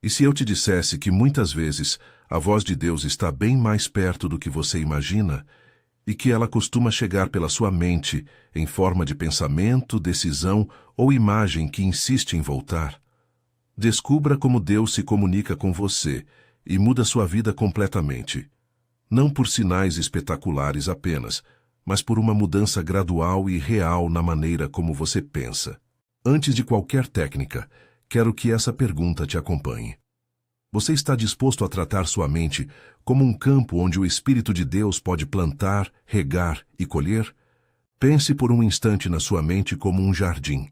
E se eu te dissesse que muitas vezes a voz de Deus está bem mais perto do que você imagina e que ela costuma chegar pela sua mente em forma de pensamento, decisão ou imagem que insiste em voltar? Descubra como Deus se comunica com você e muda sua vida completamente. Não por sinais espetaculares apenas, mas por uma mudança gradual e real na maneira como você pensa. Antes de qualquer técnica, quero que essa pergunta te acompanhe. Você está disposto a tratar sua mente como um campo onde o Espírito de Deus pode plantar, regar e colher? Pense por um instante na sua mente como um jardim.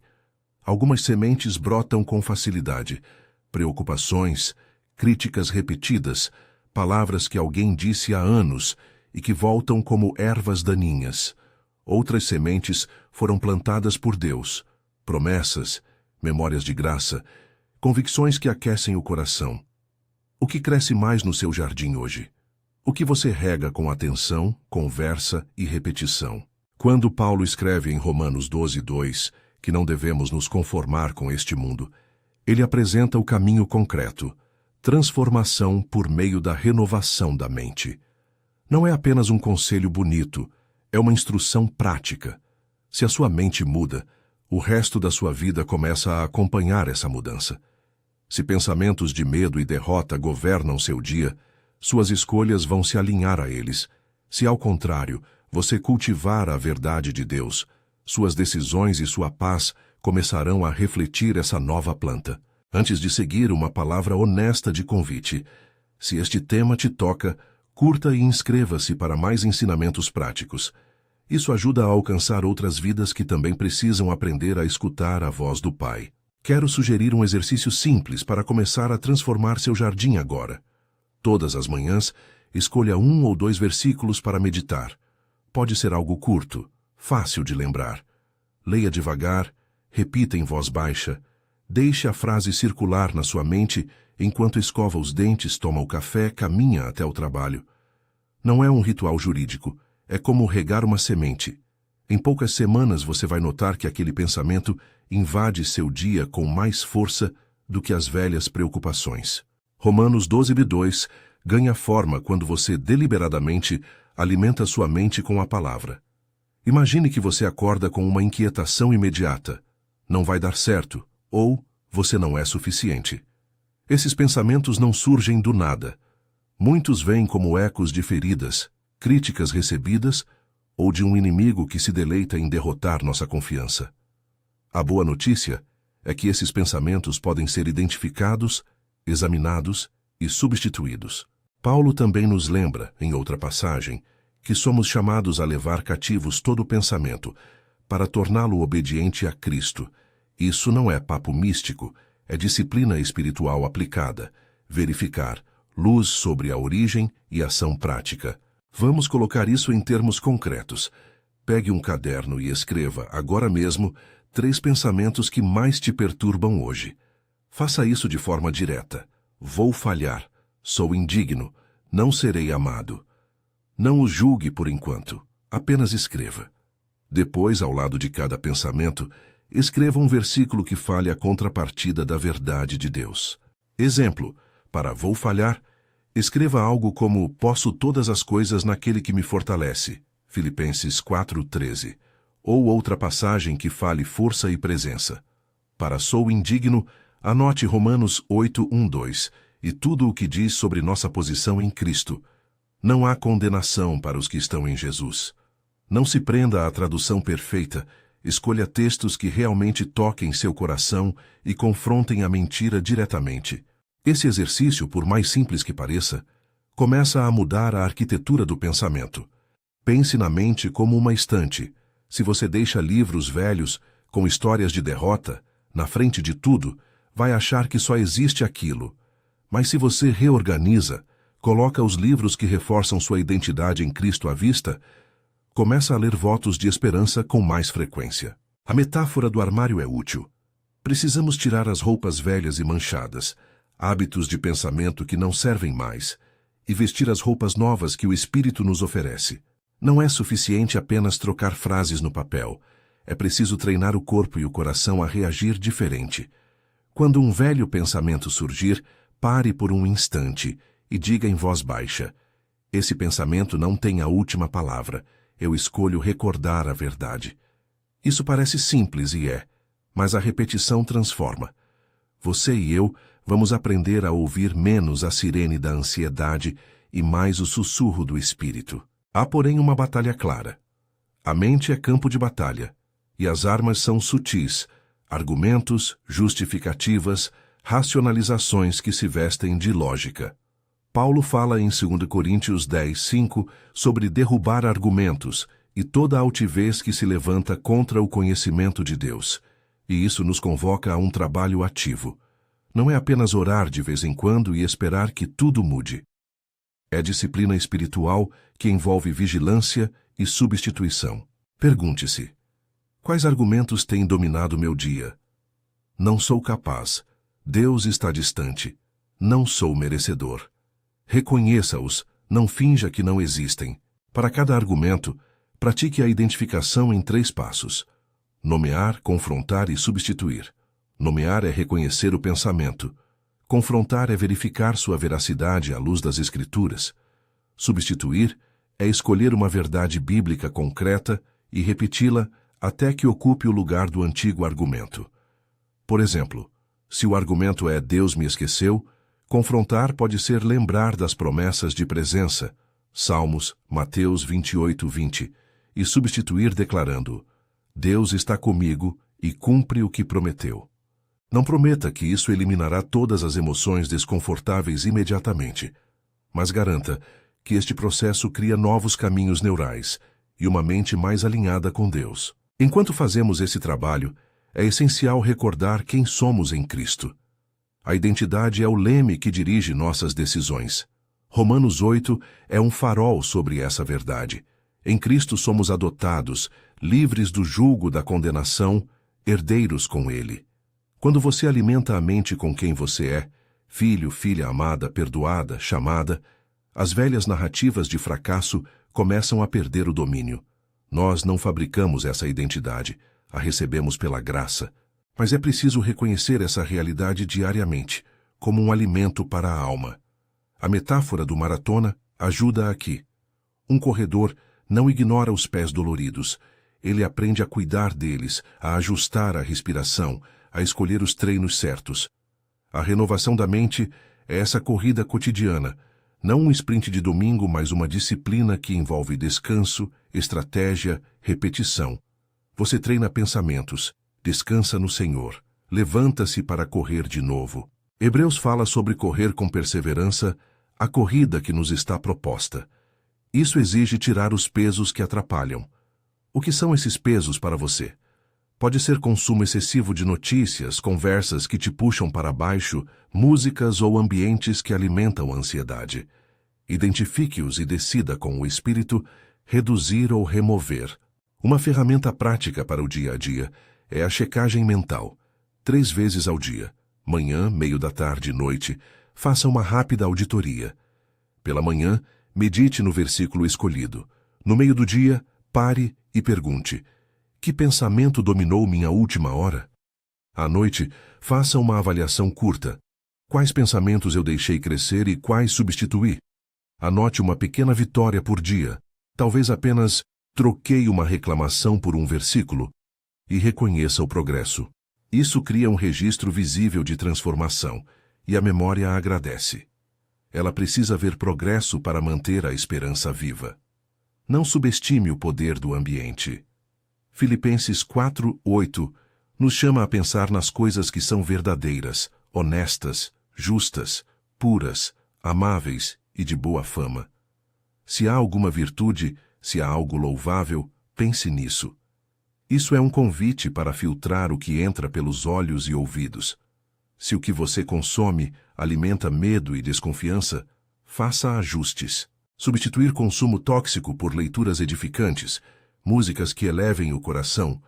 Algumas sementes brotam com facilidade. Preocupações, críticas repetidas, palavras que alguém disse há anos e que voltam como ervas daninhas. Outras sementes foram plantadas por Deus. Promessas, memórias de graça, convicções que aquecem o coração. O que cresce mais no seu jardim hoje? O que você rega com atenção, conversa e repetição? Quando Paulo escreve em Romanos 12:2 que não devemos nos conformar com este mundo, ele apresenta o caminho concreto: transformação por meio da renovação da mente. Não é apenas um conselho bonito, é uma instrução prática. Se a sua mente muda, o resto da sua vida começa a acompanhar essa mudança. Se pensamentos de medo e derrota governam seu dia, suas escolhas vão se alinhar a eles. Se, ao contrário, você cultivar a verdade de Deus, suas decisões e sua paz começarão a refletir essa nova planta. Antes de seguir, uma palavra honesta de convite. Se este tema te toca, curta e inscreva-se para mais ensinamentos práticos. Isso ajuda a alcançar outras vidas que também precisam aprender a escutar a voz do Pai. Quero sugerir um exercício simples para começar a transformar seu jardim agora. Todas as manhãs, escolha 1 ou 2 versículos para meditar. Pode ser algo curto, fácil de lembrar. Leia devagar, repita em voz baixa. Deixe a frase circular na sua mente enquanto escova os dentes, toma o café, caminha até o trabalho. Não é um ritual jurídico, é como regar uma semente. Em poucas semanas você vai notar que aquele pensamento invade seu dia com mais força do que as velhas preocupações. Romanos 12:2 ganha forma quando você deliberadamente alimenta sua mente com a palavra. Imagine que você acorda com uma inquietação imediata. Não vai dar certo, ou você não é suficiente. Esses pensamentos não surgem do nada. Muitos vêm como ecos de feridas, críticas recebidas ou de um inimigo que se deleita em derrotar nossa confiança. A boa notícia é que esses pensamentos podem ser identificados, examinados e substituídos. Paulo também nos lembra, em outra passagem, que somos chamados a levar cativos todo pensamento, para torná-lo obediente a Cristo. Isso não é papo místico, é disciplina espiritual aplicada, verificar, luz sobre a origem e ação prática. Vamos colocar isso em termos concretos. Pegue um caderno e escreva, agora mesmo, 3 pensamentos que mais te perturbam hoje. Faça isso de forma direta. Vou falhar. Sou indigno. Não serei amado. Não o julgue por enquanto. Apenas escreva. Depois, ao lado de cada pensamento, escreva um versículo que fale a contrapartida da verdade de Deus. Exemplo, para vou falhar, escreva algo como posso todas as coisas naquele que me fortalece, Filipenses 4:13, ou outra passagem que fale força e presença. Para sou indigno, anote Romanos 8:1-2 e tudo o que diz sobre nossa posição em Cristo. Não há condenação para os que estão em Jesus. Não se prenda à tradução perfeita, escolha textos que realmente toquem seu coração e confrontem a mentira diretamente. Esse exercício, por mais simples que pareça, começa a mudar a arquitetura do pensamento. Pense na mente como uma estante. Se você deixa livros velhos, com histórias de derrota, na frente de tudo, vai achar que só existe aquilo. Mas se você reorganiza, coloca os livros que reforçam sua identidade em Cristo à vista, começa a ler votos de esperança com mais frequência. A metáfora do armário é útil. Precisamos tirar as roupas velhas e manchadas, hábitos de pensamento que não servem mais, e vestir as roupas novas que o Espírito nos oferece. Não é suficiente apenas trocar frases no papel. É preciso treinar o corpo e o coração a reagir diferente. Quando um velho pensamento surgir, pare por um instante e diga em voz baixa: esse pensamento não tem a última palavra, eu escolho recordar a verdade. Isso parece simples e é, mas a repetição transforma. Você e eu vamos aprender a ouvir menos a sirene da ansiedade e mais o sussurro do espírito. Há, porém, uma batalha clara. A mente é campo de batalha, e as armas são sutis, argumentos, justificativas, racionalizações que se vestem de lógica. Paulo fala em 2 Coríntios 10:5 sobre derrubar argumentos e toda altivez que se levanta contra o conhecimento de Deus. E isso nos convoca a um trabalho ativo. Não é apenas orar de vez em quando e esperar que tudo mude. É disciplina espiritual que envolve vigilância e substituição. Pergunte-se: quais argumentos têm dominado meu dia? Não sou capaz. Deus está distante. Não sou merecedor. Reconheça-os, não finja que não existem. Para cada argumento, pratique a identificação em 3 passos. Nomear, confrontar e substituir. Nomear é reconhecer o pensamento. Confrontar é verificar sua veracidade à luz das Escrituras. Substituir é escolher uma verdade bíblica concreta e repeti-la até que ocupe o lugar do antigo argumento. Por exemplo, se o argumento é Deus me esqueceu, confrontar pode ser lembrar das promessas de presença, Salmos, Mateus 28:20, e substituir declarando: Deus está comigo e cumpre o que prometeu. Não prometa que isso eliminará todas as emoções desconfortáveis imediatamente, mas garanta que este processo cria novos caminhos neurais e uma mente mais alinhada com Deus. Enquanto fazemos esse trabalho, é essencial recordar quem somos em Cristo. A identidade é o leme que dirige nossas decisões. Romanos 8 é um farol sobre essa verdade. Em Cristo somos adotados, livres do jugo da condenação, herdeiros com Ele. Quando você alimenta a mente com quem você é, filho, filha amada, perdoada, chamada, as velhas narrativas de fracasso começam a perder o domínio. Nós não fabricamos essa identidade, a recebemos pela graça, mas é preciso reconhecer essa realidade diariamente, como um alimento para a alma. A metáfora do maratona ajuda aqui. Um corredor não ignora os pés doloridos, ele aprende a cuidar deles, a ajustar a respiração, a escolher os treinos certos. A renovação da mente é essa corrida cotidiana, não um sprint de domingo, mas uma disciplina que envolve descanso, estratégia, repetição. Você treina pensamentos, descansa no Senhor, levanta-se para correr de novo. Hebreus fala sobre correr com perseverança a corrida que nos está proposta. Isso exige tirar os pesos que atrapalham. O que são esses pesos para você? Pode ser consumo excessivo de notícias, conversas que te puxam para baixo, músicas ou ambientes que alimentam a ansiedade. Identifique-os e decida com o Espírito reduzir ou remover. Uma ferramenta prática para o dia a dia é a checagem mental. 3 vezes ao dia, manhã, meio da tarde e noite, faça uma rápida auditoria. Pela manhã, medite no versículo escolhido. No meio do dia, pare e pergunte: que pensamento dominou minha última hora? À noite, faça uma avaliação curta. Quais pensamentos eu deixei crescer e quais substituí? Anote uma pequena vitória por dia. Talvez apenas troquei uma reclamação por um versículo. E reconheça o progresso. Isso cria um registro visível de transformação, e a memória agradece. Ela precisa ver progresso para manter a esperança viva. Não subestime o poder do ambiente. Filipenses 4:8 nos chama a pensar nas coisas que são verdadeiras, honestas, justas, puras, amáveis e de boa fama. Se há alguma virtude, se há algo louvável, pense nisso. Isso é um convite para filtrar o que entra pelos olhos e ouvidos. Se o que você consome alimenta medo e desconfiança, faça ajustes. Substituir consumo tóxico por leituras edificantes, músicas que elevem o coração,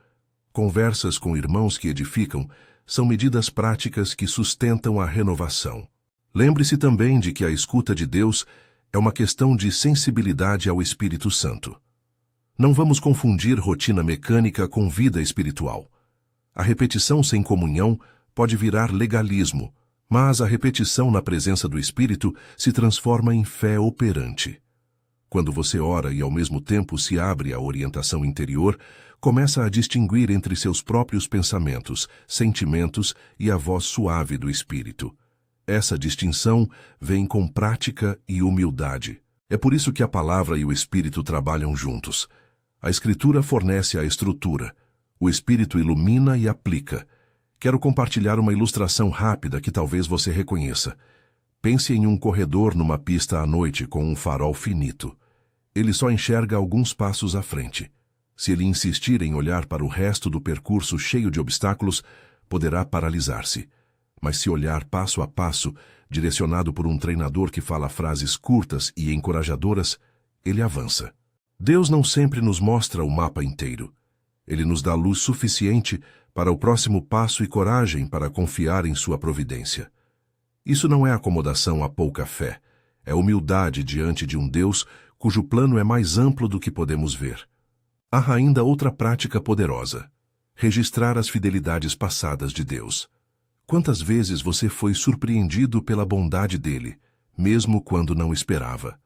conversas com irmãos que edificam, são medidas práticas que sustentam a renovação. Lembre-se também de que a escuta de Deus é uma questão de sensibilidade ao Espírito Santo. Não vamos confundir rotina mecânica com vida espiritual. A repetição sem comunhão pode virar legalismo, Mas a repetição na presença do Espírito se transforma em fé operante. Quando você ora e ao mesmo tempo se abre à orientação interior, começa a distinguir entre seus próprios pensamentos, sentimentos e a voz suave do Espírito. Essa distinção vem com prática e humildade. É por isso que a palavra e o Espírito trabalham juntos. A Escritura fornece a estrutura. O Espírito ilumina e aplica. Quero compartilhar uma ilustração rápida que talvez você reconheça. Pense em um corredor numa pista à noite com um farol finito. Ele só enxerga alguns passos à frente. Se ele insistir em olhar para o resto do percurso cheio de obstáculos, poderá paralisar-se. Mas se olhar passo a passo, direcionado por um treinador que fala frases curtas e encorajadoras, ele avança. Deus não sempre nos mostra o mapa inteiro. Ele nos dá luz suficiente para o próximo passo e coragem para confiar em sua providência. Isso não é acomodação a pouca fé, é humildade diante de um Deus cujo plano é mais amplo do que podemos ver. Há ainda outra prática poderosa: registrar as fidelidades passadas de Deus. Quantas vezes você foi surpreendido pela bondade dele, mesmo quando não esperava?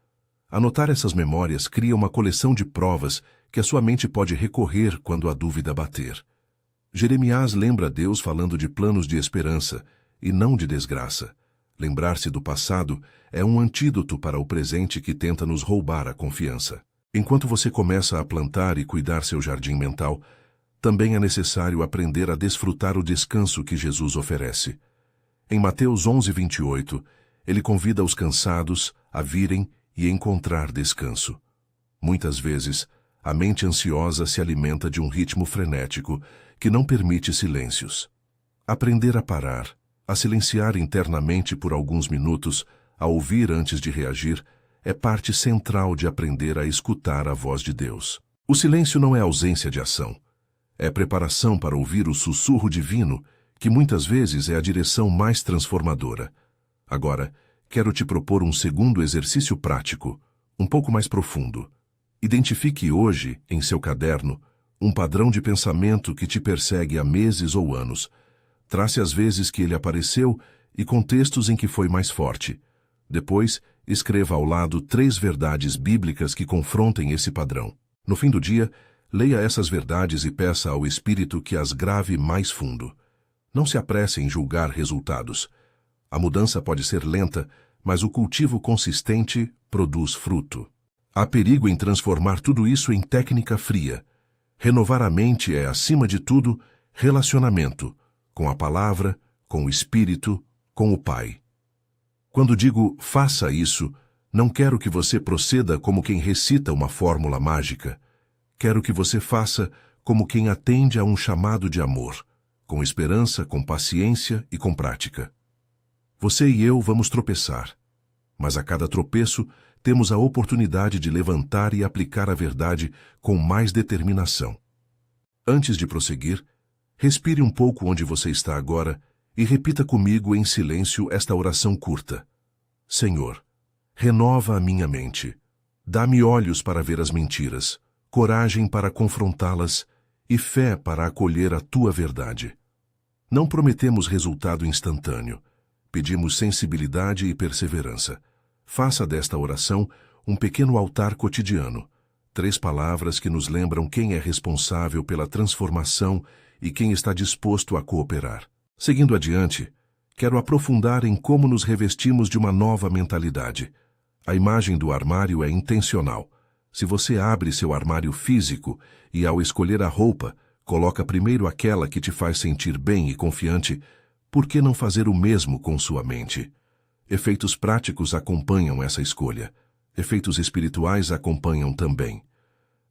Anotar essas memórias cria uma coleção de provas que a sua mente pode recorrer quando a dúvida bater. Jeremias lembra Deus falando de planos de esperança e não de desgraça. Lembrar-se do passado é um antídoto para o presente que tenta nos roubar a confiança. Enquanto você começa a plantar e cuidar seu jardim mental, também é necessário aprender a desfrutar o descanso que Jesus oferece. Em Mateus 11:28, ele convida os cansados a virem e encontrar descanso. Muitas vezes, a mente ansiosa se alimenta de um ritmo frenético que não permite silêncios. Aprender a parar, a silenciar internamente por alguns minutos, a ouvir antes de reagir, é parte central de aprender a escutar a voz de Deus. O silêncio não é ausência de ação. É preparação para ouvir o sussurro divino, que muitas vezes é a direção mais transformadora. Agora, quero te propor um segundo exercício prático, um pouco mais profundo. Identifique hoje, em seu caderno, um padrão de pensamento que te persegue há meses ou anos. Trace as vezes que ele apareceu e contextos em que foi mais forte. Depois, escreva ao lado 3 verdades bíblicas que confrontem esse padrão. No fim do dia, leia essas verdades e peça ao Espírito que as grave mais fundo. Não se apresse em julgar resultados. A mudança pode ser lenta, mas o cultivo consistente produz fruto. Há perigo em transformar tudo isso em técnica fria. Renovar a mente é, acima de tudo, relacionamento, com a palavra, com o Espírito, com o Pai. Quando digo faça isso, não quero que você proceda como quem recita uma fórmula mágica. Quero que você faça como quem atende a um chamado de amor, com esperança, com paciência e com prática. Você e eu vamos tropeçar, mas a cada tropeço temos a oportunidade de levantar e aplicar a verdade com mais determinação. Antes de prosseguir, respire um pouco onde você está agora e repita comigo em silêncio esta oração curta. Senhor, renova a minha mente. Dá-me olhos para ver as mentiras, coragem para confrontá-las e fé para acolher a tua verdade. Não prometemos resultado instantâneo. Pedimos sensibilidade e perseverança. Faça desta oração um pequeno altar cotidiano. 3 palavras que nos lembram quem é responsável pela transformação e quem está disposto a cooperar. Seguindo adiante, quero aprofundar em como nos revestimos de uma nova mentalidade. A imagem do armário é intencional. Se você abre seu armário físico e, ao escolher a roupa, coloca primeiro aquela que te faz sentir bem e confiante, por que não fazer o mesmo com sua mente? Efeitos práticos acompanham essa escolha. Efeitos espirituais acompanham também.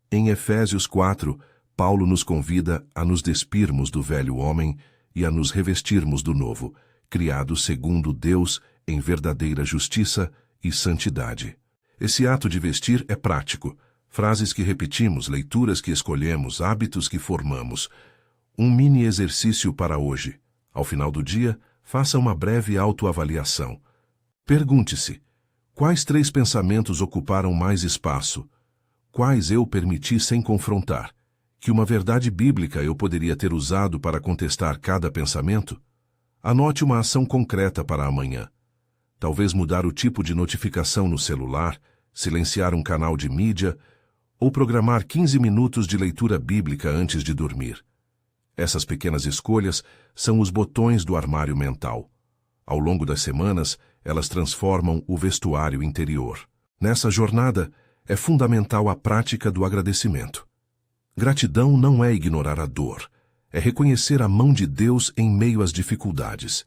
Em Efésios 4, Paulo nos convida a nos despirmos do velho homem e a nos revestirmos do novo, criado segundo Deus em verdadeira justiça e santidade. Esse ato de vestir é prático. Frases que repetimos, leituras que escolhemos, hábitos que formamos. Um mini exercício para hoje. Ao final do dia, faça uma breve autoavaliação. Pergunte-se: quais 3 pensamentos ocuparam mais espaço? Quais eu permiti sem confrontar? Que uma verdade bíblica eu poderia ter usado para contestar cada pensamento? Anote uma ação concreta para amanhã. Talvez mudar o tipo de notificação no celular, silenciar um canal de mídia ou programar 15 minutos de leitura bíblica antes de dormir. Essas pequenas escolhas são os botões do armário mental. Ao longo das semanas, elas transformam o vestuário interior. Nessa jornada, é fundamental a prática do agradecimento. Gratidão não é ignorar a dor, é reconhecer a mão de Deus em meio às dificuldades.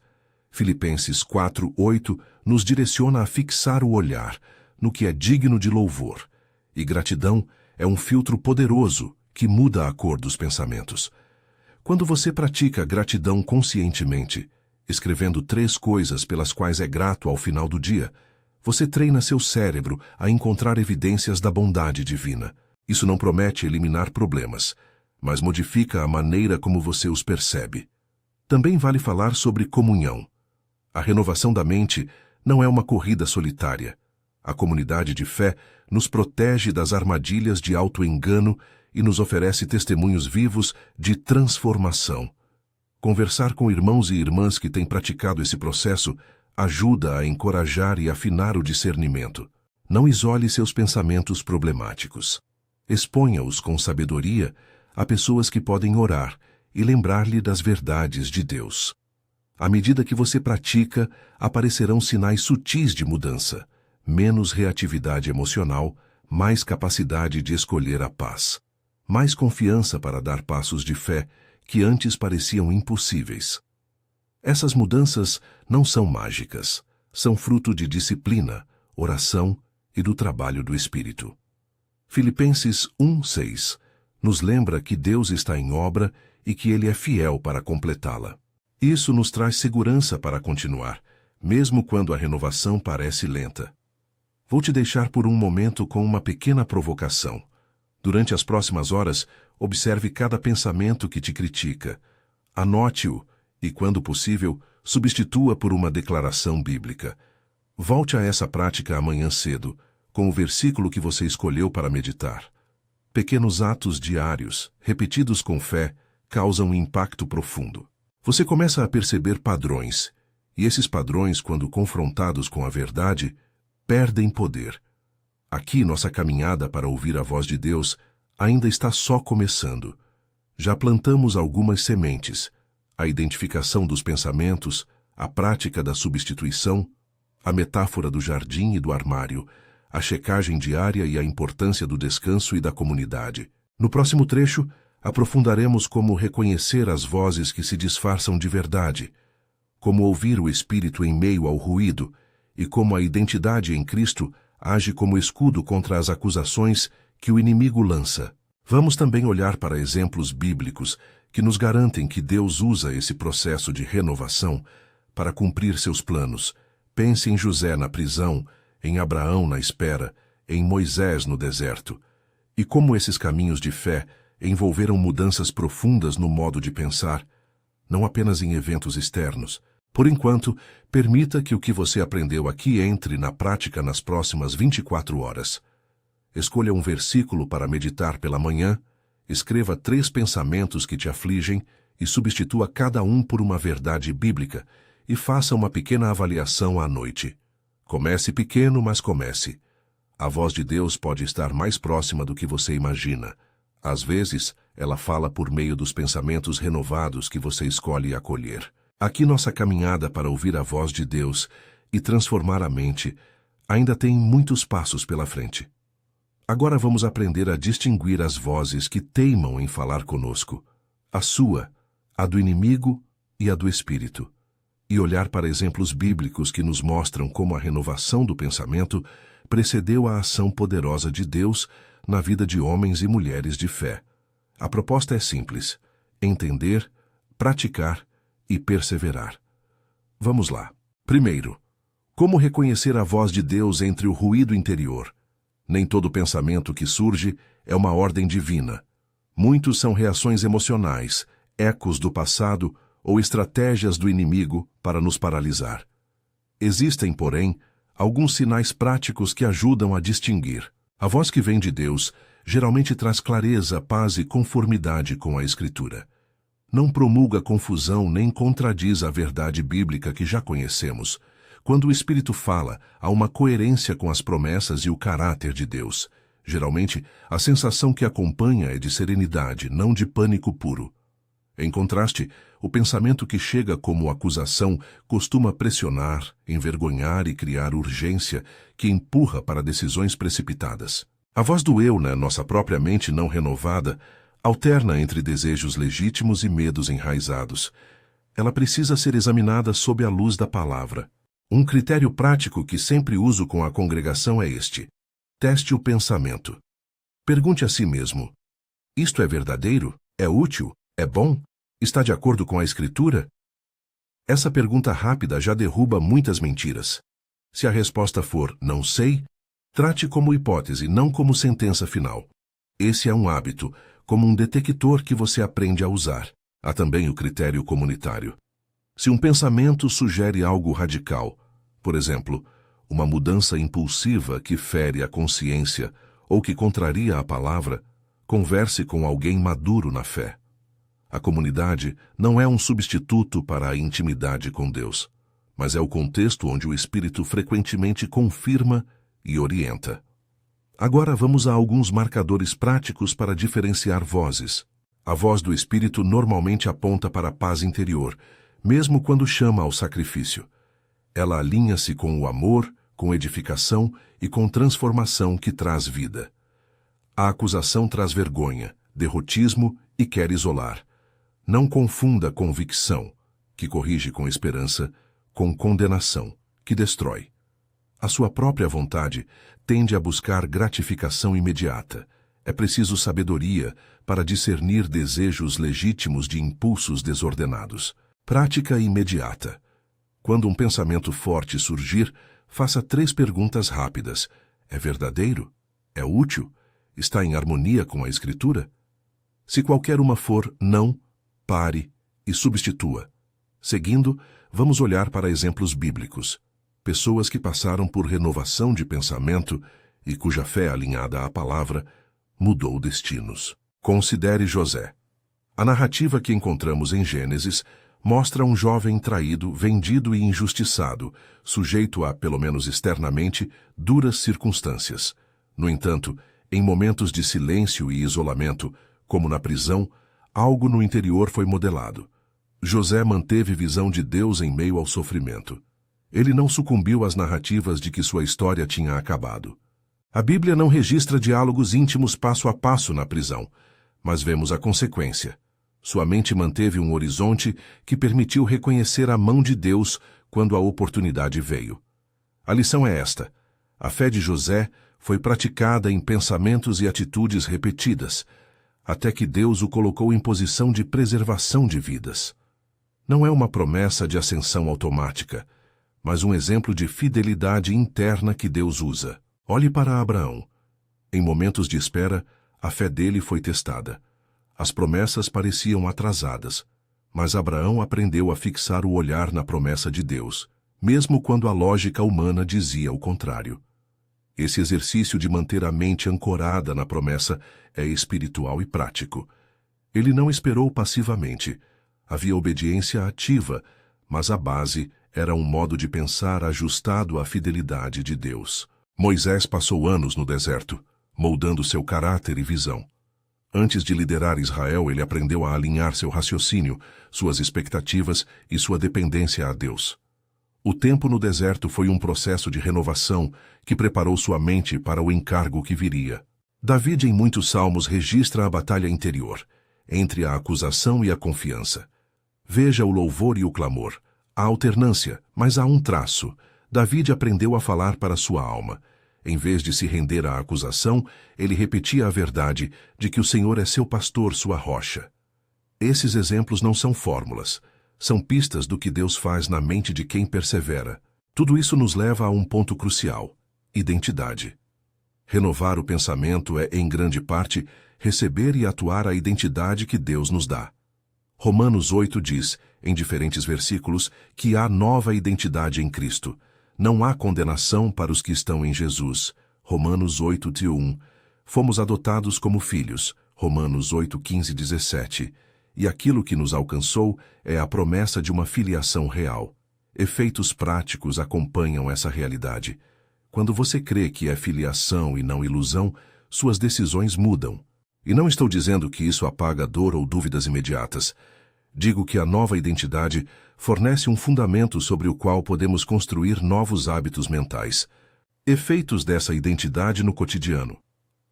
Filipenses 4:8 nos direciona a fixar o olhar no que é digno de louvor, e gratidão é um filtro poderoso que muda a cor dos pensamentos. Quando você pratica gratidão conscientemente, escrevendo 3 coisas pelas quais é grato ao final do dia, você treina seu cérebro a encontrar evidências da bondade divina. Isso não promete eliminar problemas, mas modifica a maneira como você os percebe. Também vale falar sobre comunhão. A renovação da mente não é uma corrida solitária. A comunidade de fé nos protege das armadilhas de auto-engano e nos oferece testemunhos vivos de transformação. Conversar com irmãos e irmãs que têm praticado esse processo ajuda a encorajar e afinar o discernimento. Não isole seus pensamentos problemáticos. Exponha-os com sabedoria a pessoas que podem orar e lembrar-lhe das verdades de Deus. À medida que você pratica, aparecerão sinais sutis de mudança, menos reatividade emocional, mais capacidade de escolher a paz, mais confiança para dar passos de fé que antes pareciam impossíveis. Essas mudanças não são mágicas, são fruto de disciplina, oração e do trabalho do Espírito. Filipenses 1:6 nos lembra que Deus está em obra e que Ele é fiel para completá-la. Isso nos traz segurança para continuar, mesmo quando a renovação parece lenta. Vou te deixar por um momento com uma pequena provocação. Durante as próximas horas, observe cada pensamento que te critica. Anote-o e, quando possível, substitua por uma declaração bíblica. Volte a essa prática amanhã cedo, com o versículo que você escolheu para meditar. Pequenos atos diários, repetidos com fé, causam um impacto profundo. Você começa a perceber padrões, e esses padrões, quando confrontados com a verdade, perdem poder. Aqui, nossa caminhada para ouvir a voz de Deus ainda está só começando. Já plantamos algumas sementes: a identificação dos pensamentos, a prática da substituição, a metáfora do jardim e do armário, a checagem diária e a importância do descanso e da comunidade. No próximo trecho, aprofundaremos como reconhecer as vozes que se disfarçam de verdade, como ouvir o Espírito em meio ao ruído e como a identidade em Cristo age como escudo contra as acusações que o inimigo lança. Vamos também olhar para exemplos bíblicos que nos garantem que Deus usa esse processo de renovação para cumprir seus planos. Pense em José na prisão, em Abraão na espera, em Moisés no deserto, e como esses caminhos de fé envolveram mudanças profundas no modo de pensar, não apenas em eventos externos. Por enquanto, permita que o que você aprendeu aqui entre na prática nas próximas 24 horas. Escolha um versículo para meditar pela manhã, escreva 3 pensamentos que te afligem e substitua cada um por uma verdade bíblica e faça uma pequena avaliação à noite. Comece pequeno, mas comece. A voz de Deus pode estar mais próxima do que você imagina. Às vezes, ela fala por meio dos pensamentos renovados que você escolhe acolher. Aqui nossa caminhada para ouvir a voz de Deus e transformar a mente ainda tem muitos passos pela frente. Agora vamos aprender a distinguir as vozes que teimam em falar conosco, a sua, a do inimigo e a do Espírito, e olhar para exemplos bíblicos que nos mostram como a renovação do pensamento precedeu a ação poderosa de Deus na vida de homens e mulheres de fé. A proposta é simples: entender, praticar e perseverar. Vamos lá. Primeiro, como reconhecer a voz de Deus entre o ruído interior? Nem todo pensamento que surge é uma ordem divina. Muitos são reações emocionais, ecos do passado ou estratégias do inimigo para nos paralisar. Existem, porém, alguns sinais práticos que ajudam a distinguir. A voz que vem de Deus geralmente traz clareza, paz e conformidade com a Escritura. Não promulga confusão nem contradiz a verdade bíblica que já conhecemos. Quando o Espírito fala, há uma coerência com as promessas e o caráter de Deus. Geralmente, a sensação que acompanha é de serenidade, não de pânico puro. Em contraste, o pensamento que chega como acusação costuma pressionar, envergonhar e criar urgência que empurra para decisões precipitadas. A voz do eu na nossa própria mente não renovada alterna entre desejos legítimos e medos enraizados. Ela precisa ser examinada sob a luz da palavra. Um critério prático que sempre uso com a congregação é este: teste o pensamento. Pergunte a si mesmo: isto é verdadeiro? É útil? É bom? Está de acordo com a Escritura? Essa pergunta rápida já derruba muitas mentiras. Se a resposta for não sei, trate como hipótese, não como sentença final. Esse é um hábito, como um detector que você aprende a usar. Há também o critério comunitário. Se um pensamento sugere algo radical, por exemplo, uma mudança impulsiva que fere a consciência ou que contraria a palavra, converse com alguém maduro na fé. A comunidade não é um substituto para a intimidade com Deus, mas é o contexto onde o Espírito frequentemente confirma e orienta. Agora vamos a alguns marcadores práticos para diferenciar vozes. A voz do Espírito normalmente aponta para a paz interior, mesmo quando chama ao sacrifício. Ela alinha-se com o amor, com edificação e com transformação que traz vida. A acusação traz vergonha, derrotismo e quer isolar. Não confunda convicção, que corrige com esperança, com condenação, que destrói. A sua própria vontade tende a buscar gratificação imediata. É preciso sabedoria para discernir desejos legítimos de impulsos desordenados. Prática imediata. Quando um pensamento forte surgir, faça 3 perguntas rápidas. É verdadeiro? É útil? Está em harmonia com a Escritura? Se qualquer uma for não, pare e substitua. Seguindo, vamos olhar para exemplos bíblicos. Pessoas que passaram por renovação de pensamento e cuja fé alinhada à palavra mudou destinos. Considere José. A narrativa que encontramos em Gênesis mostra um jovem traído, vendido e injustiçado, sujeito a, pelo menos externamente, duras circunstâncias. No entanto, em momentos de silêncio e isolamento, como na prisão, algo no interior foi modelado. José manteve visão de Deus em meio ao sofrimento. Ele não sucumbiu às narrativas de que sua história tinha acabado. A Bíblia não registra diálogos íntimos passo a passo na prisão, mas vemos a consequência. Sua mente manteve um horizonte que permitiu reconhecer a mão de Deus quando a oportunidade veio. A lição é esta: a fé de José foi praticada em pensamentos e atitudes repetidas, até que Deus o colocou em posição de preservação de vidas. Não é uma promessa de ascensão automática, mas um exemplo de fidelidade interna que Deus usa. Olhe para Abraão. Em momentos de espera, a fé dele foi testada. As promessas pareciam atrasadas, mas Abraão aprendeu a fixar o olhar na promessa de Deus, mesmo quando a lógica humana dizia o contrário. Esse exercício de manter a mente ancorada na promessa é espiritual e prático. Ele não esperou passivamente. Havia obediência ativa, mas a base era um modo de pensar ajustado à fidelidade de Deus. Moisés passou anos no deserto, moldando seu caráter e visão. Antes de liderar Israel, ele aprendeu a alinhar seu raciocínio, suas expectativas e sua dependência a Deus. O tempo no deserto foi um processo de renovação que preparou sua mente para o encargo que viria. Davi, em muitos salmos, registra a batalha interior, entre a acusação e a confiança. Veja o louvor e o clamor. Há alternância, mas há um traço. Davi aprendeu a falar para sua alma. Em vez de se render à acusação, ele repetia a verdade de que o Senhor é seu pastor, sua rocha. Esses exemplos não são fórmulas. São pistas do que Deus faz na mente de quem persevera. Tudo isso nos leva a um ponto crucial: identidade. Renovar o pensamento é, em grande parte, receber e atuar a identidade que Deus nos dá. Romanos 8 diz, em diferentes versículos, que há nova identidade em Cristo. Não há condenação para os que estão em Jesus. Romanos 8:1. Fomos adotados como filhos. Romanos 8:15-17. e aquilo que nos alcançou é a promessa de uma filiação real. Efeitos práticos acompanham essa realidade. Quando você crê que é filiação e não ilusão, suas decisões mudam. E não estou dizendo que isso apaga dor ou dúvidas imediatas. Digo que a nova identidade fornece um fundamento sobre o qual podemos construir novos hábitos mentais. Efeitos dessa identidade no cotidiano.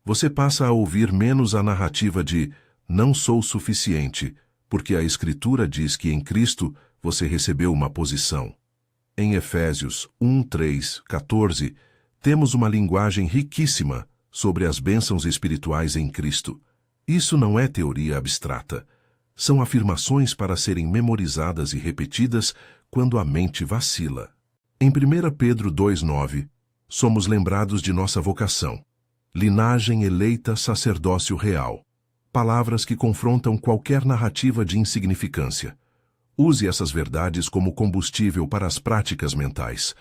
Você passa a ouvir menos a narrativa de "não sou suficiente", porque a Escritura diz que em Cristo você recebeu uma posição. Em Efésios 1, 3, 14, temos uma linguagem riquíssima sobre as bênçãos espirituais em Cristo. Isso não é teoria abstrata. São afirmações para serem memorizadas e repetidas quando a mente vacila. Em 1 Pedro 2,9, somos lembrados de nossa vocação. Linagem eleita, sacerdócio real. Palavras que confrontam qualquer narrativa de insignificância. Use essas verdades como combustível para as práticas mentais.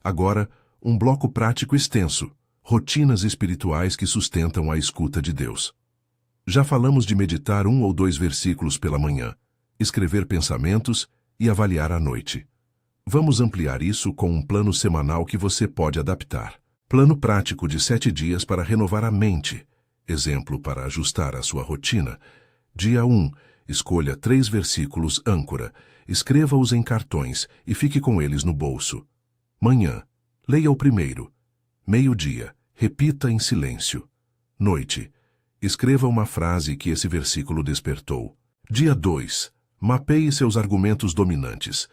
Agora, um bloco prático extenso. Rotinas espirituais que sustentam a escuta de Deus. Já falamos de meditar 1 ou 2 versículos pela manhã, escrever pensamentos e avaliar à noite. Vamos ampliar isso com um plano semanal que você pode adaptar. Plano prático de 7 dias para renovar a mente. Exemplo para ajustar a sua rotina. Dia 1. Escolha 3 versículos âncora. Escreva-os em cartões e fique com eles no bolso. Manhã. Leia o primeiro. Meio-dia. Repita em silêncio. Noite. Escreva uma frase que esse versículo despertou. Dia 2. Mapeie seus argumentos dominantes.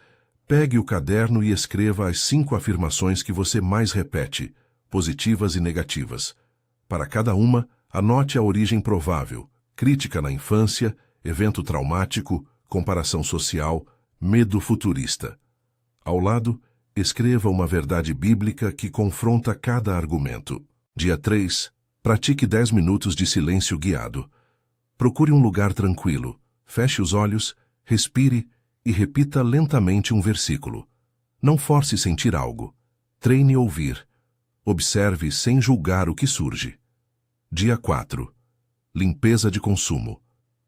Pegue o caderno e escreva as 5 afirmações que você mais repete, positivas e negativas. Para cada uma, anote a origem provável, crítica na infância, evento traumático, comparação social, medo futurista. Ao lado, escreva uma verdade bíblica que confronta cada argumento. Dia 3. Pratique 10 minutos de silêncio guiado. Procure um lugar tranquilo, feche os olhos, respire e repita lentamente um versículo. Não force sentir algo. Treine ouvir. Observe sem julgar o que surge. Dia 4. Limpeza de consumo.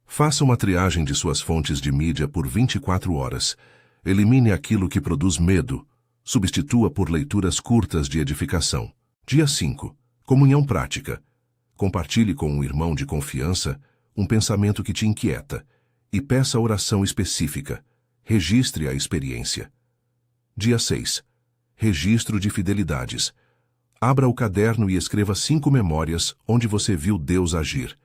Faça uma triagem de suas fontes de mídia por 24 horas. Elimine aquilo que produz medo. Substitua por leituras curtas de edificação. Dia 5. Comunhão prática. Compartilhe com um irmão de confiança um pensamento que te inquieta e peça oração específica. Registre a experiência. Dia 6. Registro de fidelidades. Abra o caderno e escreva 5 memórias onde você viu Deus agir.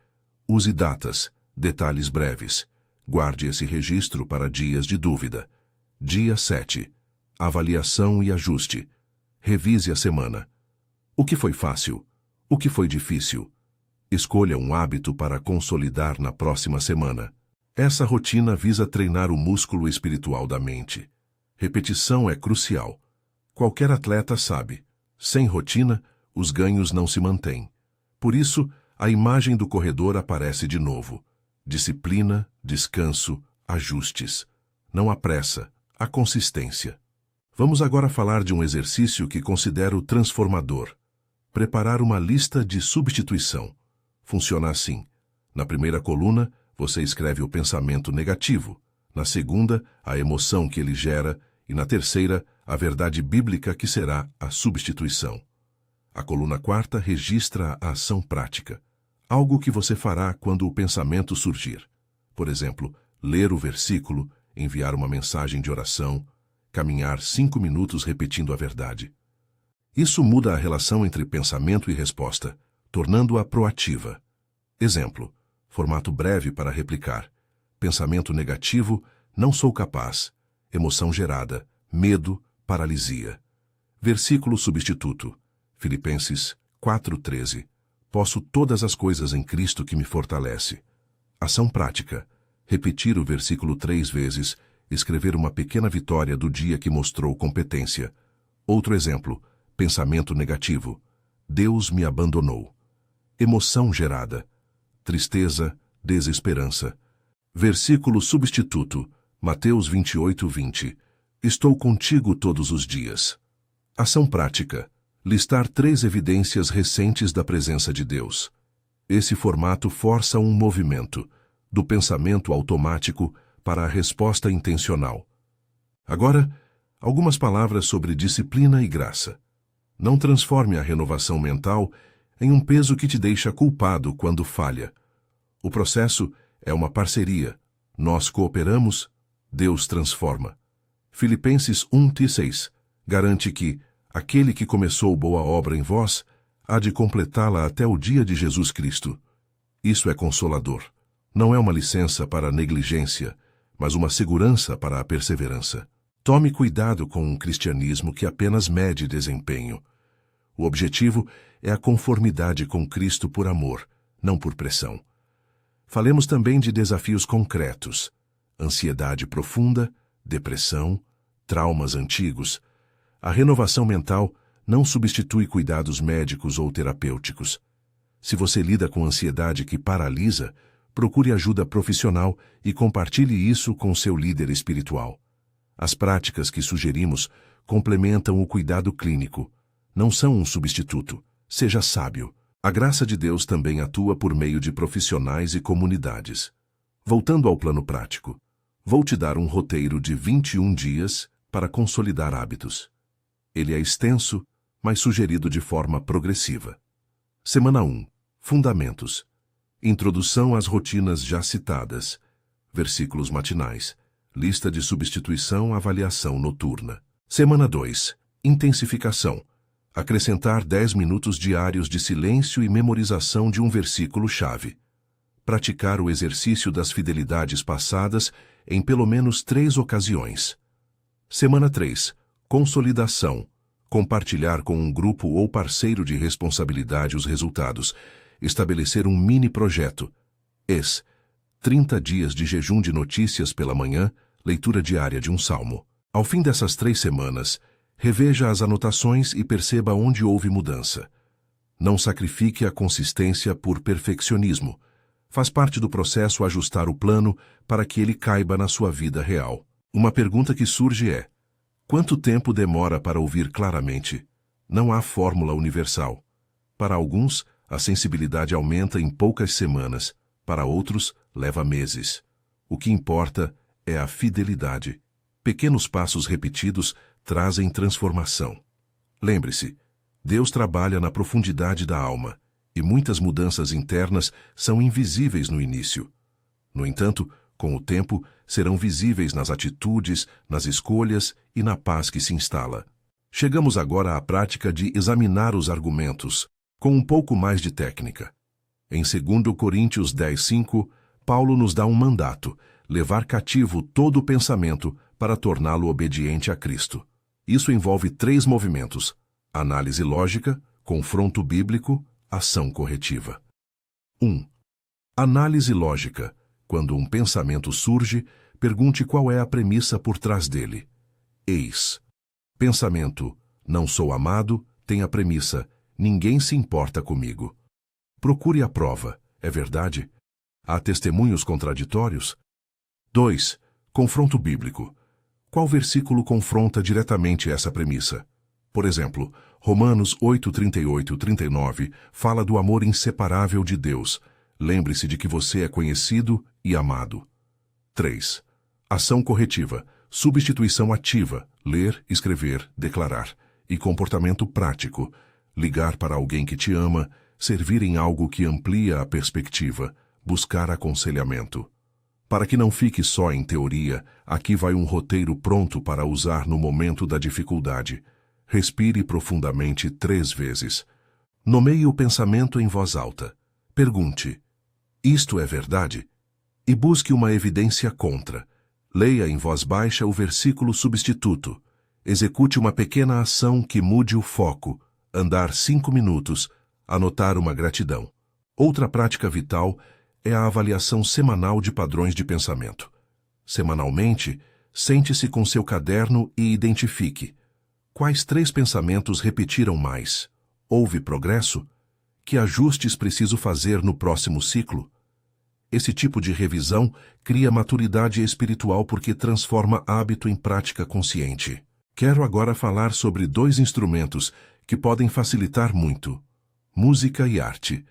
Use datas, detalhes breves. Guarde esse registro para dias de dúvida. Dia 7. Avaliação e ajuste. Revise a semana. O que foi fácil? O que foi difícil? Escolha um hábito para consolidar na próxima semana. Essa rotina visa treinar o músculo espiritual da mente. Repetição é crucial. Qualquer atleta sabe. Sem rotina, os ganhos não se mantêm. Por isso, a imagem do corredor aparece de novo. Disciplina, descanso, ajustes. Não há pressa, há consistência. Vamos agora falar de um exercício que considero transformador. Preparar uma lista de substituição. Funciona assim. Na primeira coluna, você escreve o pensamento negativo. Na segunda, a emoção que ele gera. E na terceira, a verdade bíblica que será a substituição. A coluna quarta registra a ação prática. Algo que você fará quando o pensamento surgir. Por exemplo, ler o versículo, enviar uma mensagem de oração, caminhar 5 minutos repetindo a verdade. Isso muda a relação entre pensamento e resposta, tornando-a proativa. Exemplo, formato breve para replicar. Pensamento negativo, não sou capaz. Emoção gerada, medo, paralisia. Versículo substituto. Filipenses 4:13. Posso todas as coisas em Cristo que me fortalece. Ação prática. Repetir o versículo 3 vezes, escrever uma pequena vitória do dia que mostrou competência. Outro exemplo. Pensamento negativo. Deus me abandonou. Emoção gerada. Tristeza, desesperança. Versículo substituto. Mateus 28:20. Estou contigo todos os dias. Ação prática. Listar 3 evidências recentes da presença de Deus. Esse formato força um movimento. do pensamento automático para a resposta intencional. Agora, algumas palavras sobre disciplina e graça. Não transforme a renovação mental em um peso que te deixa culpado quando falha. O processo é uma parceria. Nós cooperamos, Deus transforma. Filipenses 1:6 garante que aquele que começou boa obra em vós há de completá-la até o dia de Jesus Cristo. Isso é consolador. Não é uma licença para a negligência, mas uma segurança para a perseverança. Tome cuidado com um cristianismo que apenas mede desempenho. O objetivo é a conformidade com Cristo por amor, não por pressão. Falemos também de desafios concretos: ansiedade profunda, depressão, traumas antigos. A renovação mental não substitui cuidados médicos ou terapêuticos. Se você lida com ansiedade que paralisa, procure ajuda profissional e compartilhe isso com seu líder espiritual. As práticas que sugerimos complementam o cuidado clínico. Não são um substituto. Seja sábio. A graça de Deus também atua por meio de profissionais e comunidades. Voltando ao plano prático, vou te dar um roteiro de 21 dias para consolidar hábitos. Ele é extenso, mas sugerido de forma progressiva. Semana 1. Fundamentos. Introdução às rotinas já citadas. Versículos matinais. Lista de substituição, avaliação noturna. Semana 2. Intensificação. Acrescentar 10 minutos diários de silêncio e memorização de um versículo-chave. Praticar o exercício das fidelidades passadas em pelo menos 3 ocasiões. Semana 3. Consolidação. Compartilhar com um grupo ou parceiro de responsabilidade os resultados. Estabelecer um mini-projeto. 30 dias de jejum de notícias pela manhã, leitura diária de um salmo. Ao fim dessas 3 semanas, reveja as anotações e perceba onde houve mudança. Não sacrifique a consistência por perfeccionismo. Faz parte do processo ajustar o plano para que ele caiba na sua vida real. Uma pergunta que surge é: quanto tempo demora para ouvir claramente? Não há fórmula universal. Para alguns, a sensibilidade aumenta em poucas semanas. Para outros, leva meses. O que importa é a fidelidade. Pequenos passos repetidos trazem transformação. Lembre-se, Deus trabalha na profundidade da alma, e muitas mudanças internas são invisíveis no início. No entanto, com o tempo, serão visíveis nas atitudes, nas escolhas e na paz que se instala. Chegamos agora à prática de examinar os argumentos, com um pouco mais de técnica. Em 2 Coríntios 10:5, Paulo nos dá um mandato: levar cativo todo o pensamento para torná-lo obediente a Cristo. Isso envolve 3 movimentos: análise lógica, confronto bíblico, ação corretiva. 1. Análise lógica. Quando um pensamento surge, pergunte qual é a premissa por trás dele. Eis. Pensamento: não sou amado, tem a premissa: ninguém se importa comigo. Procure a prova. É verdade? Há testemunhos contraditórios? 2. Confronto bíblico. Qual versículo confronta diretamente essa premissa? Por exemplo, Romanos 8:38-39 fala do amor inseparável de Deus. Lembre-se de que você é conhecido e amado. 3. Ação corretiva. Substituição ativa. Ler, escrever, declarar. E comportamento prático. Ligar para alguém que te ama, servir em algo que amplia a perspectiva, buscar aconselhamento. Para que não fique só em teoria, aqui vai um roteiro pronto para usar no momento da dificuldade. Respire profundamente 3 vezes. Nomeie o pensamento em voz alta. Pergunte: isto é verdade? E busque uma evidência contra. Leia em voz baixa o versículo substituto. Execute uma pequena ação que mude o foco. Andar 5 minutos. Anotar uma gratidão. Outra prática vital é a avaliação semanal de padrões de pensamento. Semanalmente, sente-se com seu caderno e identifique: quais 3 pensamentos repetiram mais? Houve progresso? Que ajustes preciso fazer no próximo ciclo? Esse tipo de revisão cria maturidade espiritual porque transforma hábito em prática consciente. Quero agora falar sobre 2 instrumentos que podem facilitar muito: música e arte.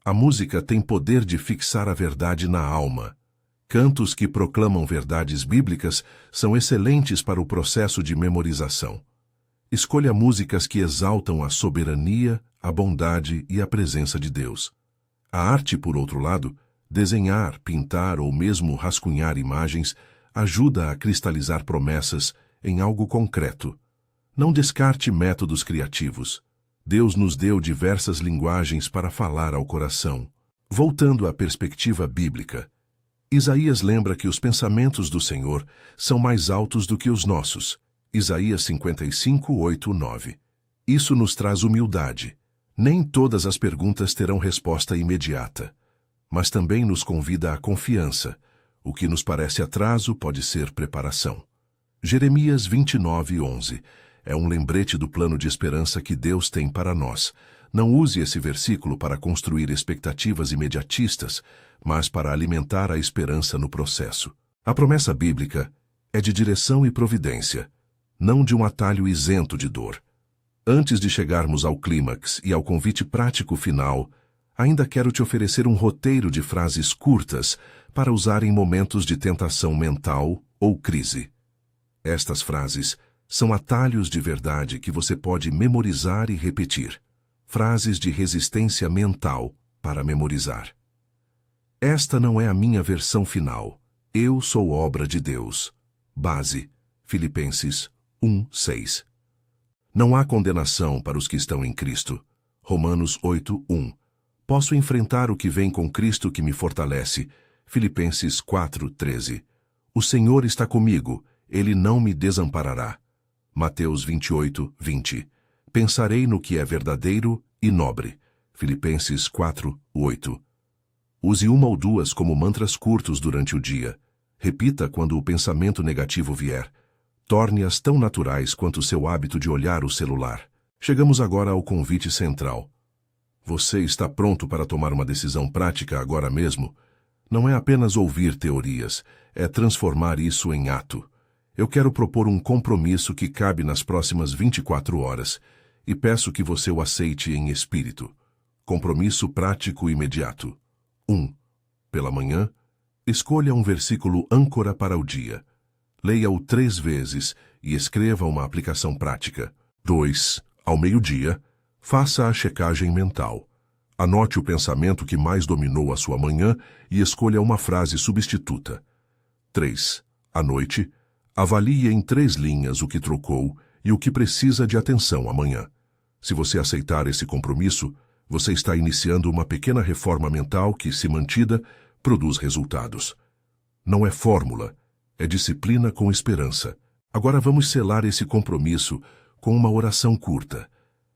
A música tem poder de fixar a verdade na alma. Cantos que proclamam verdades bíblicas são excelentes para o processo de memorização. Escolha músicas que exaltam a soberania, a bondade e a presença de Deus. A arte, por outro lado, desenhar, pintar ou mesmo rascunhar imagens, ajuda a cristalizar promessas em algo concreto. Não descarte métodos criativos. Deus nos deu diversas linguagens para falar ao coração. Voltando à perspectiva bíblica, Isaías lembra que os pensamentos do Senhor são mais altos do que os nossos. Isaías 55, 8, 9. Isso nos traz humildade. Nem todas as perguntas terão resposta imediata, mas também nos convida à confiança. O que nos parece atraso pode ser preparação. Jeremias 29, 11. É um lembrete do plano de esperança que Deus tem para nós. Não use esse versículo para construir expectativas imediatistas, mas para alimentar a esperança no processo. A promessa bíblica é de direção e providência, não de um atalho isento de dor. Antes de chegarmos ao clímax e ao convite prático final, ainda quero te oferecer um roteiro de frases curtas para usar em momentos de tentação mental ou crise. Estas frases são atalhos de verdade que você pode memorizar e repetir. Frases de resistência mental para memorizar. Esta não é a minha versão final. Eu sou obra de Deus. Base, Filipenses 1, 6. Não há condenação para os que estão em Cristo. Romanos 8, 1. Posso enfrentar o que vem com Cristo que me fortalece. Filipenses 4, 13. O Senhor está comigo, Ele não me desamparará. Mateus 28, 20. Pensarei no que é verdadeiro e nobre. Filipenses 4, 8. Use uma ou duas como mantras curtos durante o dia. Repita quando o pensamento negativo vier. Torne-as tão naturais quanto seu hábito de olhar o celular. Chegamos agora ao convite central. Você está pronto para tomar uma decisão prática agora mesmo? Não é apenas ouvir teorias, é transformar isso em ato. Eu quero propor um compromisso que cabe nas próximas 24 horas e peço que você o aceite em espírito. Compromisso prático imediato. 1. Pela manhã, escolha um versículo âncora para o dia. Leia-o 3 vezes e escreva uma aplicação prática. 2. Ao meio-dia, faça a checagem mental. Anote o pensamento que mais dominou a sua manhã e escolha uma frase substituta. 3. À noite, avalie em 3 linhas o que trocou e o que precisa de atenção amanhã. Se você aceitar esse compromisso, você está iniciando uma pequena reforma mental que, se mantida, produz resultados. Não é fórmula, é disciplina com esperança. Agora vamos selar esse compromisso com uma oração curta.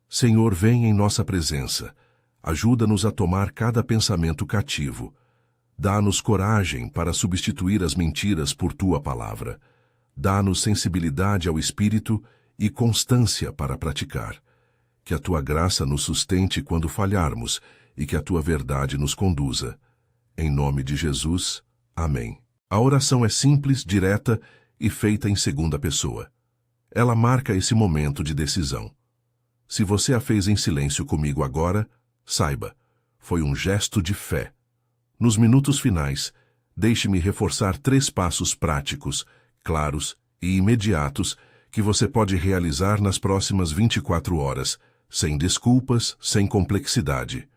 Senhor, vem em nossa presença. Ajuda-nos a tomar cada pensamento cativo. Dá-nos coragem para substituir as mentiras por Tua palavra. Dá-nos sensibilidade ao Espírito e constância para praticar. Que a Tua graça nos sustente quando falharmos e que a Tua verdade nos conduza. Em nome de Jesus, amém. A oração é simples, direta e feita em segunda pessoa. Ela marca esse momento de decisão. Se você a fez em silêncio comigo agora, saiba, foi um gesto de fé. Nos minutos finais, deixe-me reforçar 3 passos práticos, claros e imediatos que você pode realizar nas próximas 24 horas, sem desculpas, sem complexidade.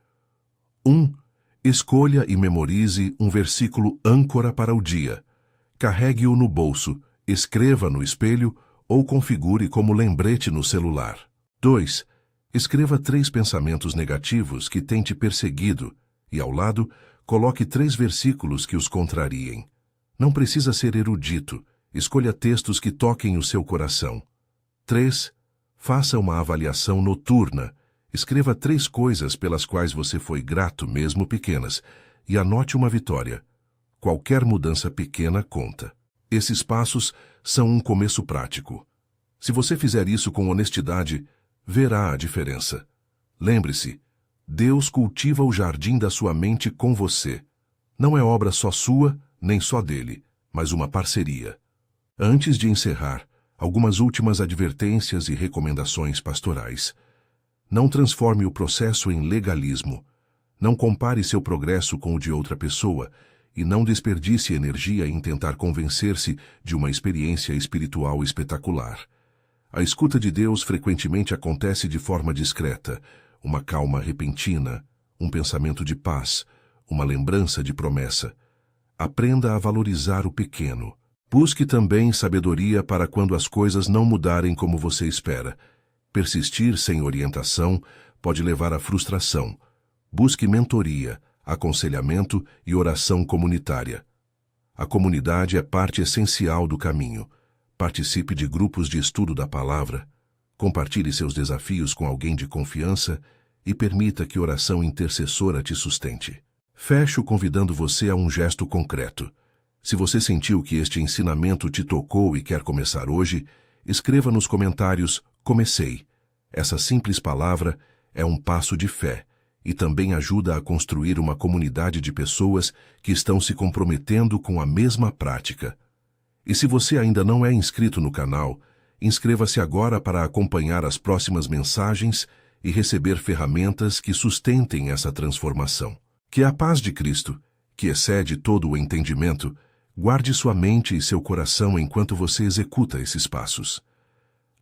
1. Escolha e memorize um versículo âncora para o dia. Carregue-o no bolso, escreva no espelho ou configure como lembrete no celular. 2. Escreva 3 pensamentos negativos que têm te perseguido e, ao lado, coloque 3 versículos que os contrariem. Não precisa ser erudito. Escolha textos que toquem o seu coração. 3. Faça uma avaliação noturna. Escreva 3 coisas pelas quais você foi grato, mesmo pequenas, e anote uma vitória. Qualquer mudança pequena conta. Esses passos são um começo prático. Se você fizer isso com honestidade, verá a diferença. Lembre-se, Deus cultiva o jardim da sua mente com você. Não é obra só sua, nem só dele, mas uma parceria. Antes de encerrar, algumas últimas advertências e recomendações pastorais. Não transforme o processo em legalismo. Não compare seu progresso com o de outra pessoa e não desperdice energia em tentar convencer-se de uma experiência espiritual espetacular. A escuta de Deus frequentemente acontece de forma discreta, uma calma repentina, um pensamento de paz, uma lembrança de promessa. Aprenda a valorizar o pequeno. Busque também sabedoria para quando as coisas não mudarem como você espera. Persistir sem orientação pode levar à frustração. Busque mentoria, aconselhamento e oração comunitária. A comunidade é parte essencial do caminho. Participe de grupos de estudo da palavra, compartilhe seus desafios com alguém de confiança e permita que oração intercessora te sustente. Fecho convidando você a um gesto concreto. Se você sentiu que este ensinamento te tocou e quer começar hoje, escreva nos comentários "Comecei". Essa simples palavra é um passo de fé e também ajuda a construir uma comunidade de pessoas que estão se comprometendo com a mesma prática. E se você ainda não é inscrito no canal, inscreva-se agora para acompanhar as próximas mensagens e receber ferramentas que sustentem essa transformação. Que a paz de Cristo, que excede todo o entendimento, guarde sua mente e seu coração enquanto você executa esses passos.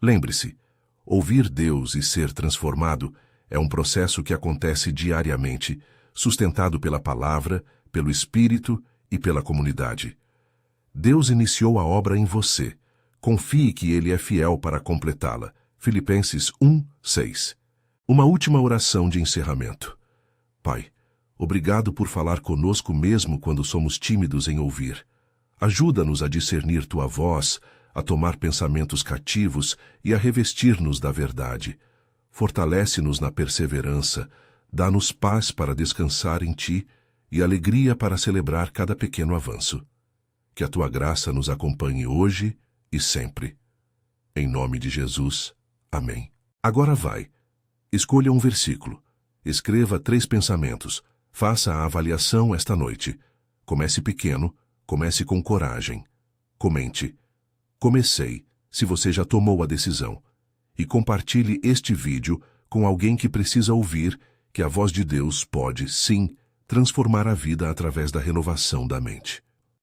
Lembre-se, ouvir Deus e ser transformado é um processo que acontece diariamente, sustentado pela palavra, pelo Espírito e pela comunidade. Deus iniciou a obra em você. Confie que Ele é fiel para completá-la. Filipenses 1:6. Uma última oração de encerramento. Pai, obrigado por falar conosco mesmo quando somos tímidos em ouvir. Ajuda-nos a discernir Tua voz, a tomar pensamentos cativos e a revestir-nos da verdade. Fortalece-nos na perseverança, dá-nos paz para descansar em Ti e alegria para celebrar cada pequeno avanço. Que a Tua graça nos acompanhe hoje e sempre. Em nome de Jesus. Amém. Agora vai. Escolha um versículo. Escreva 3 pensamentos. Faça a avaliação esta noite. Comece pequeno, comece com coragem. Comente. Comecei, se você já tomou a decisão. E compartilhe este vídeo com alguém que precisa ouvir que a voz de Deus pode, sim, transformar a vida através da renovação da mente.